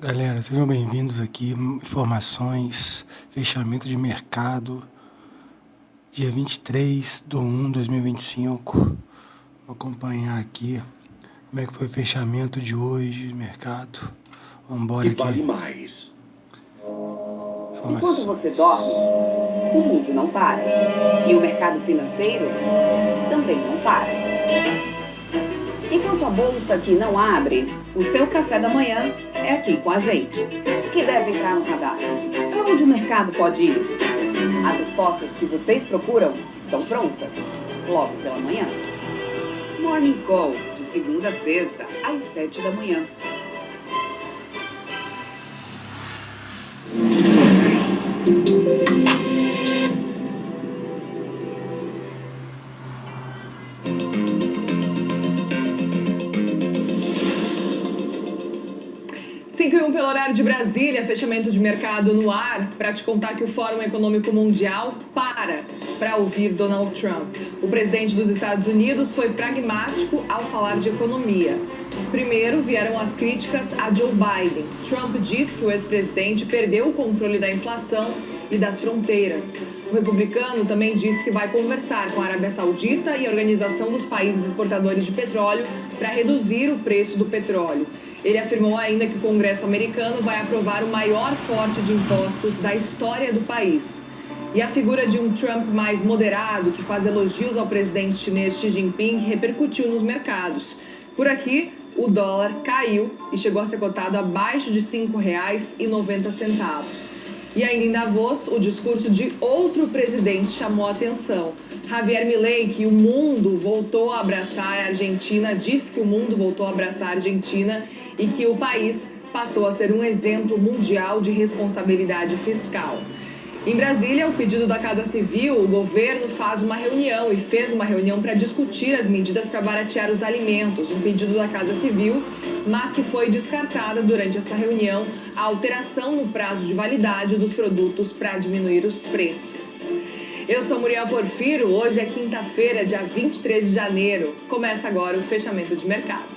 Galera, sejam bem-vindos aqui. Informações, fechamento de mercado, dia 23/1/2025. Vou acompanhar aqui como é que foi o fechamento de hoje, mercado. Vamos embora aqui. Vale mais. Enquanto você dorme, o mundo não para. E o mercado financeiro também não para. Enquanto a bolsa aqui não abre, o seu café da manhã é aqui com a gente. O que deve entrar no radar? Para onde o mercado pode ir? As respostas que vocês procuram estão prontas, logo pela manhã. Morning Call, de segunda a sexta, às 7 da manhã. Pelo horário de Brasília, fechamento de mercado no ar, para te contar que o Fórum Econômico Mundial para ouvir Donald Trump. O presidente dos Estados Unidos foi pragmático ao falar de economia. Primeiro vieram as críticas a Joe Biden. Trump disse que o ex-presidente perdeu o controle da inflação e das fronteiras. O republicano também disse que vai conversar com a Arábia Saudita e a Organização dos Países Exportadores de Petróleo para reduzir o preço do petróleo. Ele afirmou ainda que o Congresso americano vai aprovar o maior corte de impostos da história do país. E a figura de um Trump mais moderado, que faz elogios ao presidente chinês Xi Jinping, repercutiu nos mercados. Por aqui, o dólar caiu e chegou a ser cotado abaixo de R$ 5,90. E ainda em Davos, o discurso de outro presidente chamou a atenção. Javier Milei, que o mundo voltou a abraçar a Argentina, disse que o mundo voltou a abraçar a Argentina e que o país passou a ser um exemplo mundial de responsabilidade fiscal. Em Brasília, o pedido da Casa Civil, o governo fez uma reunião para discutir as medidas para baratear os alimentos, um pedido da Casa Civil, mas que foi descartada durante essa reunião a alteração no prazo de validade dos produtos para diminuir os preços. Eu sou Muriel Porfiro, hoje é quinta-feira, dia 23 de janeiro. Começa agora o fechamento de mercado.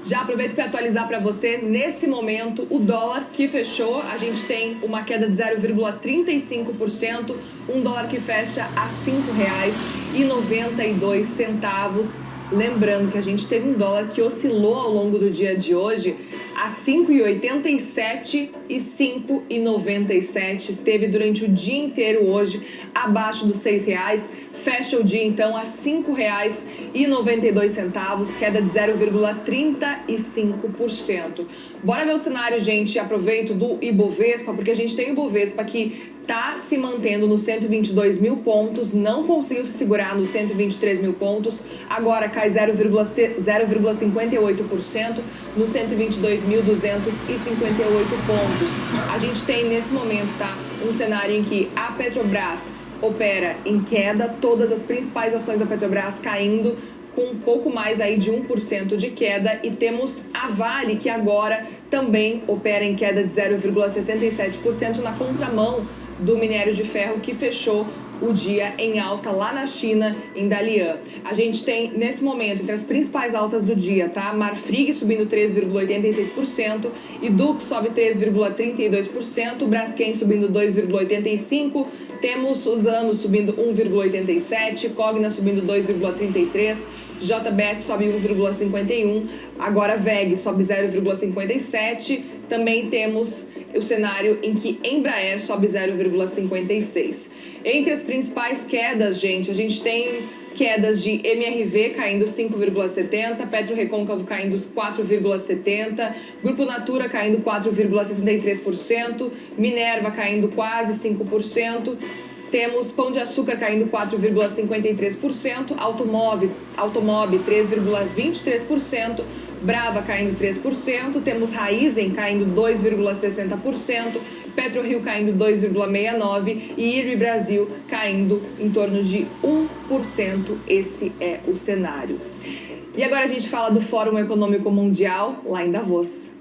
Já aproveito para atualizar para você, nesse momento, o dólar que fechou, a gente tem uma queda de 0,35%, um dólar que fecha a R$ 5,92. Lembrando que a gente teve um dólar que oscilou ao longo do dia de hoje a R$ 5,87 e R$ 5,97. Esteve durante o dia inteiro hoje abaixo dos R$ 6. Fecha o dia então a R$ 5,92, queda de 0,35%. Bora ver o cenário, gente. Aproveito do Ibovespa, porque a gente tem o Ibovespa que está se mantendo nos 122 mil pontos, não conseguiu se segurar nos 123 mil pontos, agora cai 0,58% nos 122.258 pontos. A gente tem nesse momento, tá, um cenário em que a Petrobras opera em queda, todas as principais ações da Petrobras caindo com um pouco mais aí de 1% de queda, e temos a Vale, que agora também opera em queda de 0,67% na contramão do minério de ferro, que fechou o dia em alta lá na China, em Dalian. A gente tem, nesse momento, entre as principais altas do dia, tá? Marfrig subindo 3,86%, Dux sobe 3,32%, Braskem subindo 2,85%, temos Suzano subindo 1,87%, Cogna subindo 2,33%, JBS sobe 1,51%, agora VEG sobe 0,57%, também temos o cenário em que Embraer sobe 0,56%. Entre as principais quedas, gente, a gente tem quedas de MRV caindo 5,70%, Petro Recôncavo caindo 4,70%, Grupo Natura caindo 4,63%, Minerva caindo quase 5%, temos Pão de Açúcar caindo 4,53%, Automob 3,23%, Brava caindo 3%, temos Raízen caindo 2,60%, PetroRio caindo 2,69% e IRB Brasil caindo em torno de 1%. Esse é o cenário. E agora a gente fala do Fórum Econômico Mundial lá em Davos.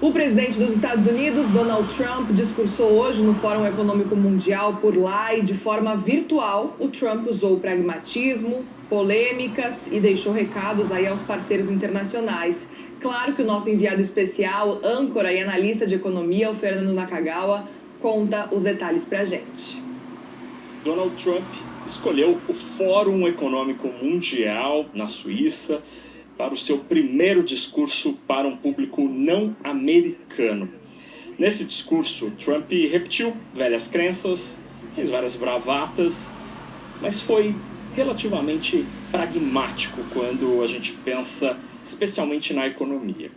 O presidente dos Estados Unidos, Donald Trump, discursou hoje no Fórum Econômico Mundial por lá e de forma virtual. O Trump usou pragmatismo, polêmicas e deixou recados aí aos parceiros internacionais. Claro que o nosso enviado especial, âncora e analista de economia, o Fernando Nakagawa, conta os detalhes pra gente. Donald Trump escolheu o Fórum Econômico Mundial na Suíça para o seu primeiro discurso para um público não americano. Nesse discurso, Trump repetiu velhas crenças, fez várias bravatas, mas foi relativamente pragmático quando a gente pensa especialmente na economia.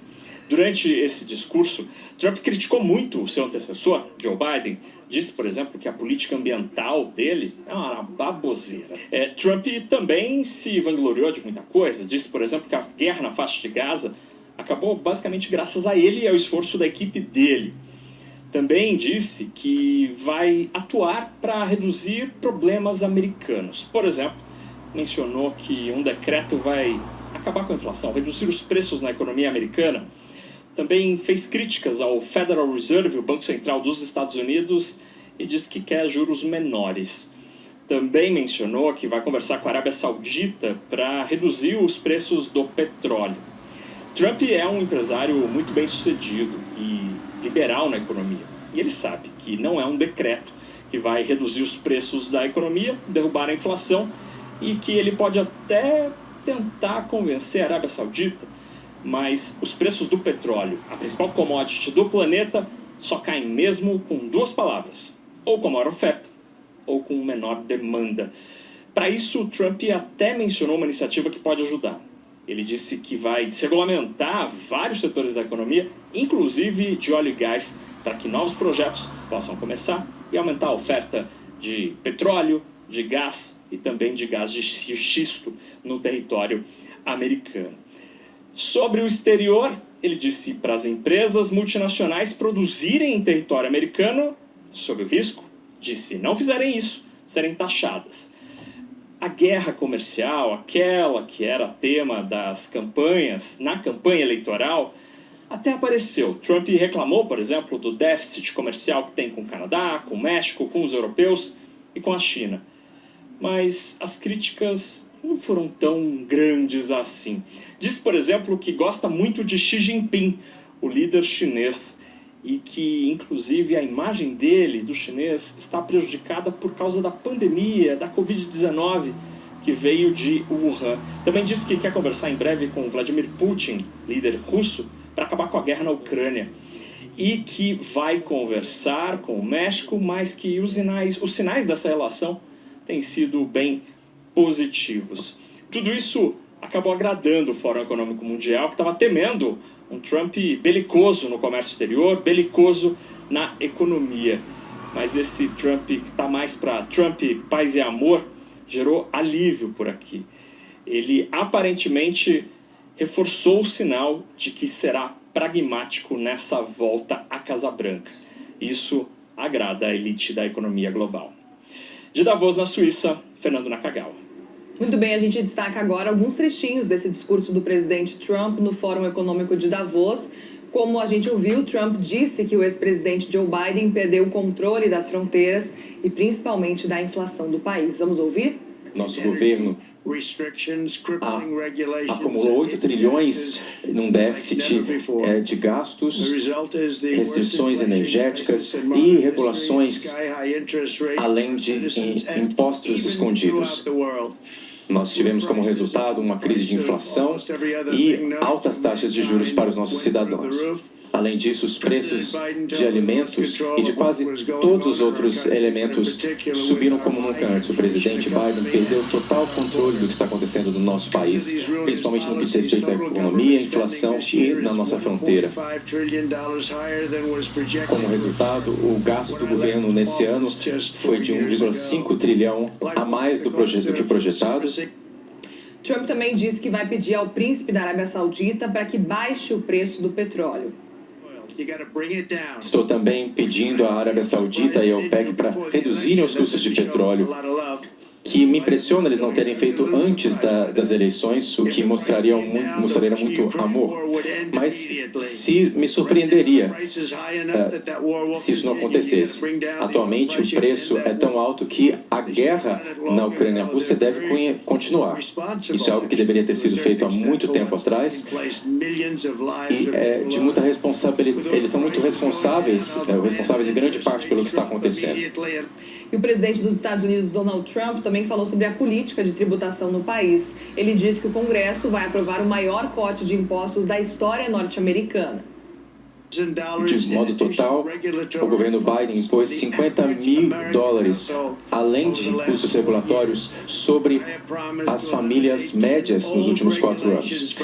Durante esse discurso, Trump criticou muito o seu antecessor, Joe Biden. Disse, por exemplo, que a política ambiental dele é uma baboseira. Trump também se vangloriou de muita coisa. Disse, por exemplo, que a guerra na faixa de Gaza acabou basicamente graças a ele e ao esforço da equipe dele. Também disse que vai atuar para reduzir problemas americanos. Por exemplo, mencionou que um decreto vai acabar com a inflação, reduzir os preços na economia americana. Também fez críticas ao Federal Reserve, o Banco Central dos Estados Unidos, e diz que quer juros menores. Também mencionou que vai conversar com a Arábia Saudita para reduzir os preços do petróleo. Trump é um empresário muito bem sucedido e liberal na economia. E ele sabe que não é um decreto que vai reduzir os preços da economia, derrubar a inflação, e que ele pode até tentar convencer a Arábia Saudita, mas os preços do petróleo, a principal commodity do planeta, só caem mesmo com duas palavras: ou com maior oferta, ou com menor demanda. Para isso, Trump até mencionou uma iniciativa que pode ajudar. Ele disse que vai desregulamentar vários setores da economia, inclusive de óleo e gás, para que novos projetos possam começar e aumentar a oferta de petróleo, de gás e também de gás de xisto no território americano. Sobre o exterior, ele disse para as empresas multinacionais produzirem em território americano, sob o risco de, se não fizerem isso, serem taxadas. A guerra comercial, aquela que era tema das campanhas, na campanha eleitoral, até apareceu. Trump reclamou, por exemplo, do déficit comercial que tem com o Canadá, com o México, com os europeus e com a China. Mas as críticas não foram tão grandes assim. Diz, por exemplo, que gosta muito de Xi Jinping, o líder chinês, e que, inclusive, a imagem dele, do chinês, está prejudicada por causa da pandemia, da Covid-19, que veio de Wuhan. Também disse que quer conversar em breve com Vladimir Putin, líder russo, para acabar com a guerra na Ucrânia. E que vai conversar com o México, mas que os sinais dessa relação têm sido bem positivos. Tudo isso acabou agradando o Fórum Econômico Mundial, que estava temendo um Trump belicoso no comércio exterior, belicoso na economia. Mas esse Trump que está mais para Trump paz e amor gerou alívio por aqui. Ele aparentemente reforçou o sinal de que será pragmático nessa volta à Casa Branca. Isso agrada a elite da economia global. De Davos, na Suíça, Fernando Nakagawa. Muito bem, a gente destaca agora alguns trechinhos desse discurso do presidente Trump no Fórum Econômico de Davos. Como a gente ouviu, Trump disse que o ex-presidente Joe Biden perdeu o controle das fronteiras e principalmente da inflação do país. Vamos ouvir? Nosso governo acumulou 8 trilhões num déficit de gastos, restrições energéticas e regulações, além de impostos escondidos. Nós tivemos como resultado uma crise de inflação e altas taxas de juros para os nossos cidadãos. Além disso, os preços de alimentos e de quase todos os outros elementos subiram como nunca antes. O presidente Biden perdeu total controle do que está acontecendo no nosso país, principalmente no que diz respeito à economia, inflação e na nossa fronteira. Como resultado, o gasto do governo nesse ano foi de 1,5 trilhão a mais do que projetado. Trump também disse que vai pedir ao príncipe da Arábia Saudita para que baixe o preço do petróleo. Estou também pedindo à Arábia Saudita e ao OPEC para reduzirem os custos de petróleo, que me impressiona eles não terem feito antes das eleições, o que mostraria muito amor. Mas me surpreenderia se isso não acontecesse. Atualmente, o preço é tão alto que a guerra na Ucrânia e na Rússia deve continuar. Isso é algo que deveria ter sido feito há muito tempo atrás e de muita responsabilidade. Eles são muito responsáveis em grande parte pelo que está acontecendo. E o presidente dos Estados Unidos, Donald Trump, também falou sobre a política de tributação no país. Ele disse que o Congresso vai aprovar o maior corte de impostos da história norte-americana. De modo total, o governo Biden impôs $50 mil, além de custos regulatórios, sobre as famílias médias nos últimos 4 anos.